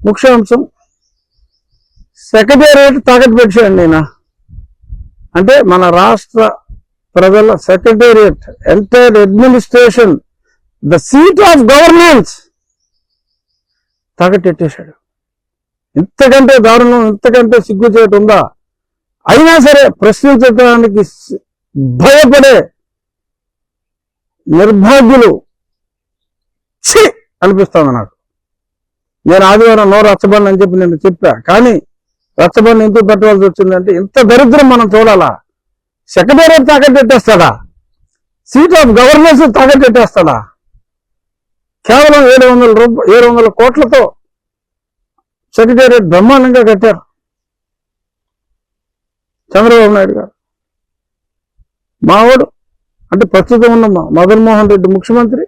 ముఖ్యాంశం secretariat తాకట్టు పెట్టాడు నేను. అంటే మన రాష్ట్ర ప్రజల secretariat, entire administration, the seat of governance తాకట్టెట్టేశాడు. ఇంతకంటే దారుణం, ఇంతకంటే సిగ్గుచేటు ఉందా? అయినా సరే ప్రశ్నించడానికి భయపడే నిర్భాగ్యులు ఛీ అనిపిస్తుంది నాకు. నేను ఆదివారం నో రచ్చబండి అని చెప్పి నేను చెప్పా, కానీ రచ్చబండి ఎందుకు పెట్టవలసి వచ్చిందంటే ఇంత దరిద్రం మనం చూడాలా? సెక్రటేరియట్ తాకట్టెట్టేస్తాడా? సీట్ ఆఫ్ గవర్నెన్స్ తాకట్టెట్టేస్తాడా? కేవలం 700 కోట్లతో సెక్రటేరియట్ బ్రహ్మాండంగా కట్టారు చంద్రబాబు నాయుడు గారు. మావాడు అంటే ప్రస్తుతం ఉన్న మదన్మోహన్ రెడ్డి ముఖ్యమంత్రి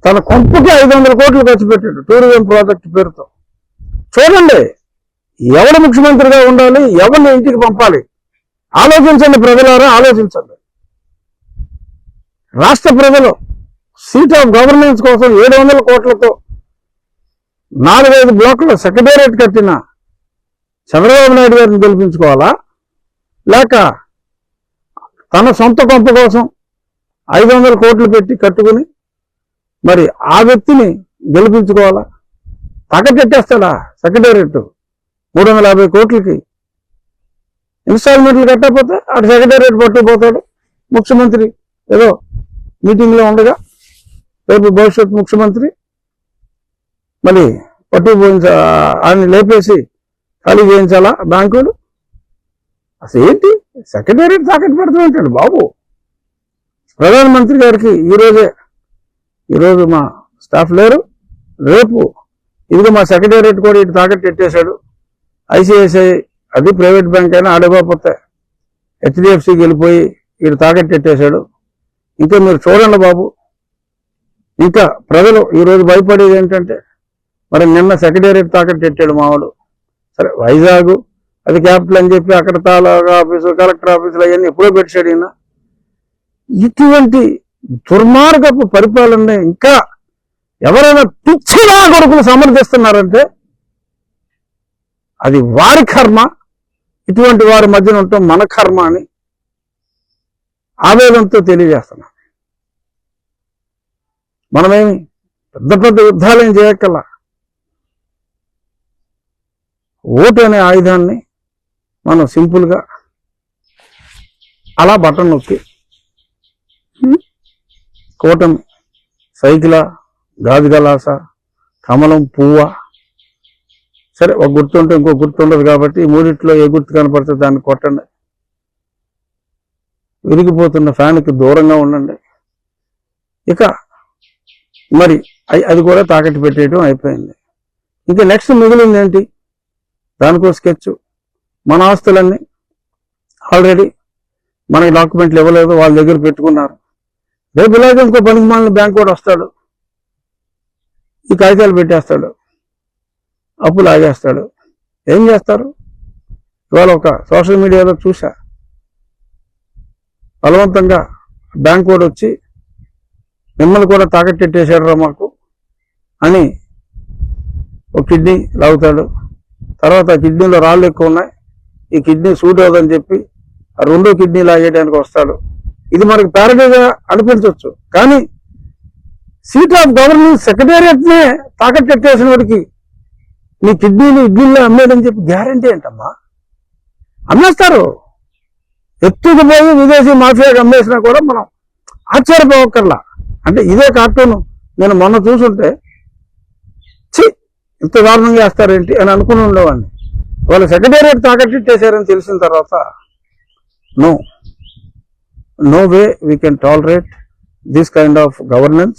తన కొంపకి 500 కోట్లు ఖర్చు పెట్టాడు టూరిజం ప్రాజెక్టు పేరుతో. చూడండి, ఎవరు ముఖ్యమంత్రిగా ఉండాలి, ఎవరిని ఇంటికి పంపాలి, ఆలోచించండి ప్రజలారా, ఆలోచించండి. రాష్ట్ర ప్రజలు సీట్ ఆఫ్ గవర్నెన్స్ కోసం 700 కోట్లతో 4-5 బ్లాకుల సెక్రటేరియట్ కట్టిన చంద్రబాబు నాయుడు గారిని గెలిపించుకోవాలా, లేక తన సొంత కొంప కోసం 500 కోట్లు పెట్టి కట్టుకుని మరి ఆ వ్యక్తిని గెలిపించుకోవాలా? తాకట్టెట్టేస్తాడా సెక్రటేరియట్ 350 కోట్లకి? ఇన్స్టాల్మెంట్లు కట్టకపోతే అటు సెక్రటేరియట్ పట్టుకుపోతాడు ముఖ్యమంత్రి. ఏదో మీటింగ్లో ఉండగా రేపు భవిష్యత్ ముఖ్యమంత్రి మళ్ళీ పట్టుకుపోయించ ఆయన లేపేసి ఖాళీ చేయించాలా బ్యాంకులు? అసలు ఏంటి సెక్రటేరియట్ తాకట్టు పెడుతుంటాడు బాబు. ప్రధానమంత్రి గారికి ఈరోజు మా స్టాఫ్ లేరు, రేపు ఇదిగో మా సెక్రటేరియట్ కూడా ఇటు తాకట్టు పెట్టేశాడు. ఐసిఐసిఐ అది ప్రైవేట్ బ్యాంక్ అయినా ఆడకపోతే హెచ్డిఎఫ్సికి వెళ్ళిపోయి ఇటు తాకట్టు పెట్టేశాడు. ఇంకా మీరు చూడండి బాబు. ఇంకా ప్రజలు ఈరోజు భయపడేది ఏంటంటే మరి నిన్న సెక్రటేరియట్ తాకట్టు పెట్టాడు మావాడు. సరే వైజాగ్ అది క్యాపిటల్ అని చెప్పి అక్కడ తాలూకా ఆఫీసు, కలెక్టర్ ఆఫీసులు అవన్నీ ఎప్పుడో పెట్టాడు ఈయన. ఇటువంటి దుర్మార్గపు పరిపాలన ఇంకా ఎవరైనా పిచ్చిలా కొడుకులు సమర్థిస్తున్నారంటే అది వారి కర్మ. ఇటువంటి వారి మధ్యన ఉంటాం మన కర్మ అని ఆవేదనతో తెలియజేస్తున్నాం. మనమేమి పెద్ద యుద్ధాలేం చేయక్కల. ఓటు అనే ఆయుధాన్ని మనం సింపుల్గా అలా బటన్ నొక్కి కూటమి సైకిలా, గాజు గలాస, కమలం, పువ్వ, సరే ఒక గుర్తు ఉంటే ఇంకో గుర్తు ఉండదు కాబట్టి ఈ మూడిట్లో ఏ గుర్తు కనపడితే దాన్ని కొట్టండి. విరిగిపోతున్న ఫ్యాన్కి దూరంగా ఉండండి. ఇక మరి అది కూడా తాకట్టు పెట్టేయడం అయిపోయింది. ఇంకా నెక్స్ట్ మిగిలింది ఏంటి? దానికో స్కెచ్. మన ఆస్తులన్నీ ఆల్రెడీ మనకి డాక్యుమెంట్లు ఇవ్వలేదు, వాళ్ళ దగ్గర పెట్టుకున్నారు. రేపు ఇలాగే ఇంకో పనికి మాలిన బ్యాంక్ కూడా వస్తాడు, ఈ కాగితాలు పెట్టేస్తాడు, అప్పులు ఆగేస్తాడు. ఏం చేస్తారు? ఇవాళ ఒక సోషల్ మీడియాలో చూసా, బలవంతంగా బ్యాంక్ కూడా వచ్చి మిమ్మల్ని కూడా తాకట్టెట్టేశాడు రా మాకు అని ఒక కిడ్నీ లాగుతాడు. తర్వాత కిడ్నీలో రాళ్ళు ఎక్కువ ఉన్నాయి, ఈ కిడ్నీ సూట్ అవుదని చెప్పి ఆ 2వ కిడ్నీ లాగేయడానికి వస్తాడు. ఇది మనకు ప్యారడీగా అనిపించవచ్చు, కానీ సీట్ ఆఫ్ గవర్నెన్స్ సెక్రటేరియట్నే తాకట్టెట్టేసిన వాడికి నీ కిడ్నీని ఇడ్లీలో అమ్మేదని చెప్పి గ్యారంటీ ఏంటమ్మా? అమ్మేస్తారు. ఎత్తుకుపోయి విదేశీ మాఫియాకి అమ్మేసినా కూడా మనం ఆశ్చర్యపోవక్కర్లా. అంటే ఇదే కార్టూను నేను మొన్న చూసుంటే ఇంత దారుణంగా వేస్తారేంటి అని అనుకుని ఉండేవాడిని. వాళ్ళు సెక్రటేరియట్ తాకట్టెట్టేశారని తెలిసిన తర్వాత no way we can tolerate this kind of governance.